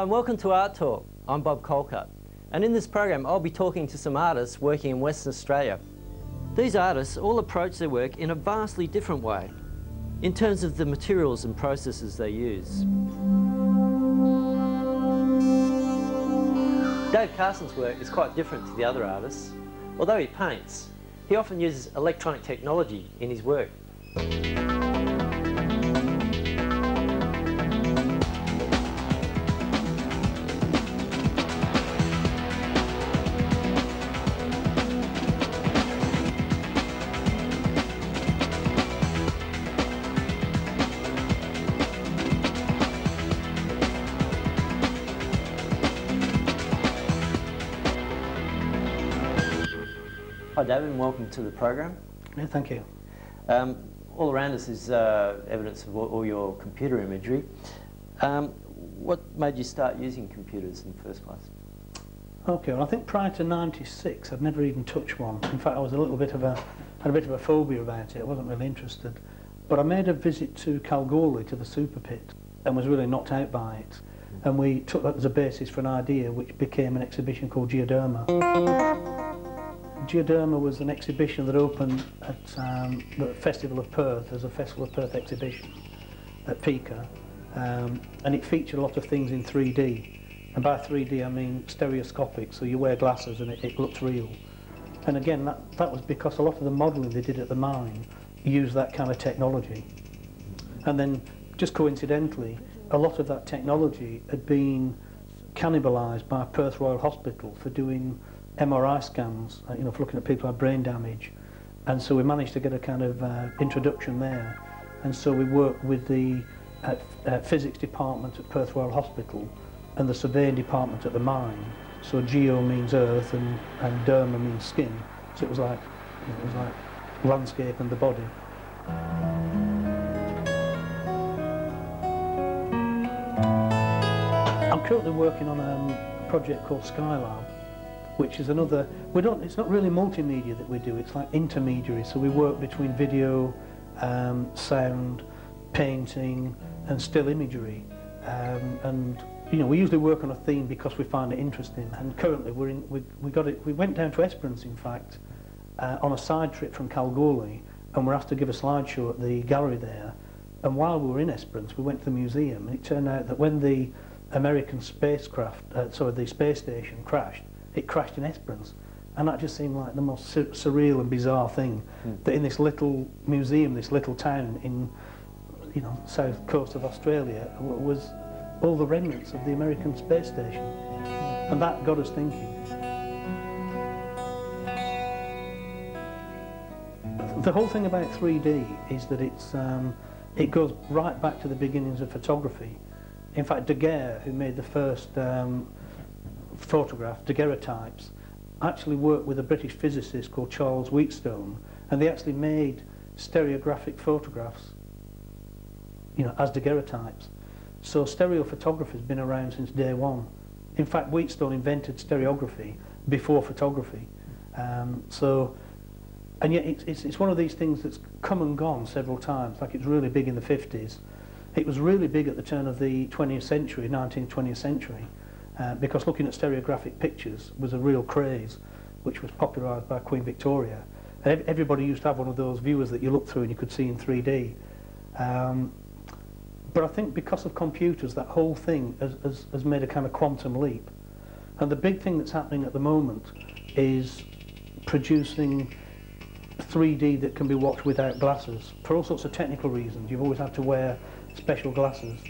Hello and welcome to Art Talk. I'm Bob Calcutt, and in this program I'll be talking to some artists working in Western Australia. These artists all approach their work in a vastly different way in terms of the materials and processes they use. Dave Carson's work is quite different to the other artists. Although he paints, he often uses electronic technology in his work. Hi David, and welcome to the program. Yeah, thank you. All around us is evidence of all your computer imagery. What made you start using computers in the first place? Okay, well I think prior to '96 I'd never even touched one. In fact I was had a bit of a phobia about it. I wasn't really interested. But I made a visit to Kalgoorlie, to the super pit, and was really knocked out by it. And we took that as a basis for an idea which became an exhibition called Geoderma. Geoderma was an exhibition that opened at the Festival of Perth as a Festival of Perth exhibition at Pika, and it featured a lot of things in 3D, and by 3D I mean stereoscopic, so you wear glasses and it looks real. And again that was because a lot of the modelling they did at the mine used that kind of technology. And then just coincidentally a lot of that technology had been cannibalised by Perth Royal Hospital for doing MRI scans, you know, for looking at people who have brain damage, and so we managed to get a kind of introduction there. And so we worked with the physics department at Perth Royal Hospital and the surveying department at the mine. So geo means earth and derma means skin. So it was like, you know, it was like landscape and the body. I'm currently working on a project called Skylab, which is another, it's not really multimedia that we do, it's like intermediary, so we work between video, sound, painting and still imagery, and you know, we usually work on a theme because we find it interesting, and currently we went down to Esperance in fact on a side trip from Kalgoorlie, and we're asked to give a slideshow at the gallery there, and while we were in Esperance we went to the museum, and it turned out that when the American spacecraft, the space station crashed, it crashed in Esperance, and that just seemed like the most surreal and bizarre thing, that in this little museum, this little town in, you know, south coast of Australia, was all the remnants of the American space station, and that got us thinking. The whole thing about 3D is that it goes right back to the beginnings of photography. In fact, Daguerre, who made the first photograph, daguerreotypes, actually worked with a British physicist called Charles Wheatstone, and they actually made stereographic photographs, you know, as daguerreotypes. So stereophotography has been around since day one. In fact, Wheatstone invented stereography before photography. And yet it's one of these things that's come and gone several times. Like, it's really big in the 50s. It was really big at the turn of the 20th century, 19th, 20th century. Because looking at stereographic pictures was a real craze, which was popularised by Queen Victoria. And everybody used to have one of those viewers that you look through and you could see in 3D. But I think because of computers, that whole thing has made a kind of quantum leap. And the big thing that's happening at the moment is producing 3D that can be watched without glasses. For all sorts of technical reasons, you've always had to wear special glasses.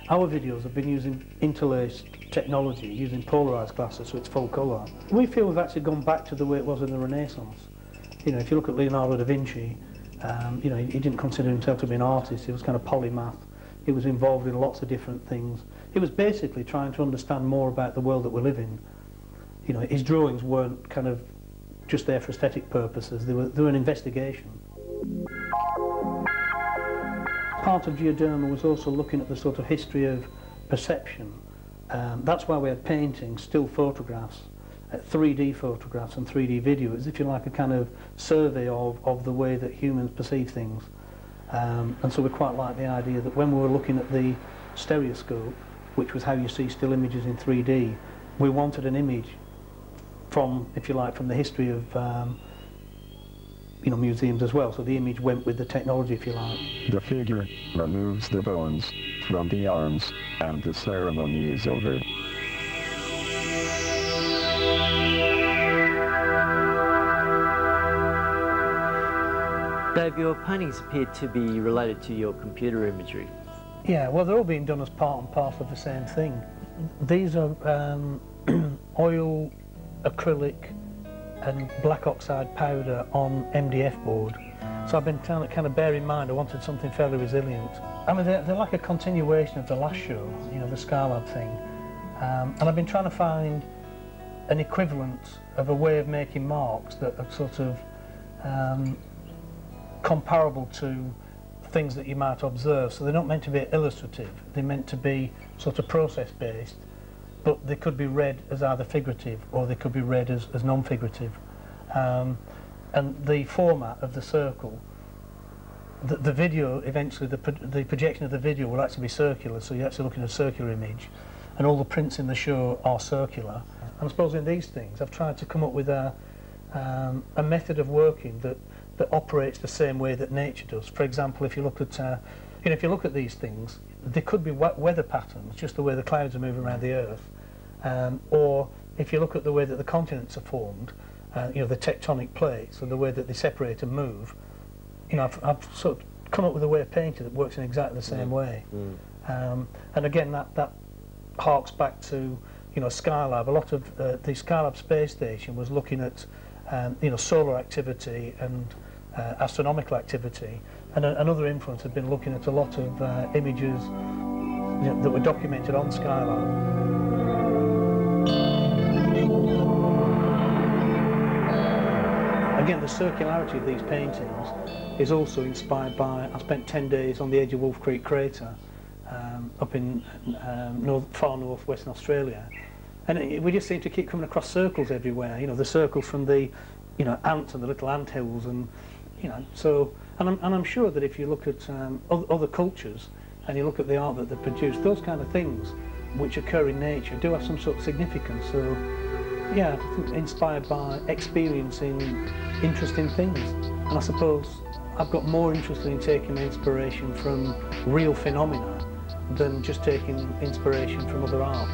Our videos have been using interlaced technology, using polarised glasses, so it's full colour. We feel we've actually gone back to the way it was in the Renaissance. You know, if you look at Leonardo da Vinci, you know, he didn't consider himself to be an artist, he was kind of polymath. He was involved in lots of different things. He was basically trying to understand more about the world that we live in. You know, his drawings weren't kind of just there for aesthetic purposes, they were an investigation. Part of Geoderma was also looking at the sort of history of perception. That's why we had paintings, still photographs, 3D photographs and 3D video, as if you like a kind of survey of the way that humans perceive things. And so we quite like the idea that when we were looking at the stereoscope, which was how you see still images in 3D. We wanted an image from, if you like, from the history of you know, museums as well, so the image went with the technology, if you like. The figure removes the bones from the arms, and the ceremony is over. Dave, your paintings appear to be related to your computer imagery. Yeah, well, they're all being done as part and parcel of the same thing. These are oil, acrylic and black oxide powder on MDF board. So I've been trying to kind of bear in mind I wanted something fairly resilient. I mean, they're like a continuation of the last show, you know, the Skylab thing. And I've been trying to find an equivalent of a way of making marks that are sort of comparable to things that you might observe. So they're not meant to be illustrative, they're meant to be sort of process-based, but they could be read as either figurative or they could be read as non-figurative. And the format of the circle, the video, eventually the projection of the video will actually be circular, so you're actually looking at a circular image, and all the prints in the show are circular. And I suppose in these things I've tried to come up with a method of working that operates the same way that nature does. For example, if you look at you know, if you look at these things, there could be weather patterns, just the way the clouds are moving around the Earth, or if you look at the way that the continents are formed, you know, the tectonic plates and the way that they separate and move. You know, I've sort of come up with a way of painting that works in exactly the same way. And again, that harks back to, you know, Skylab. A lot of the Skylab space station was looking at you know, solar activity and astronomical activity, and another influence had been looking at a lot of images, you know, that were documented on Skylab. Again, the circularity of these paintings is also inspired by, I spent 10 days on the edge of Wolf Creek Crater up in far northwestern Australia, and we just seem to keep coming across circles everywhere. You know, the circles from the, you know, ants and the little ant hills, and you know, so, and I'm sure that if you look at other cultures and you look at the art that they produce, those kind of things which occur in nature do have some sort of significance. So yeah, I think inspired by experiencing interesting things, and I suppose I've got more interested in taking inspiration from real phenomena than just taking inspiration from other art.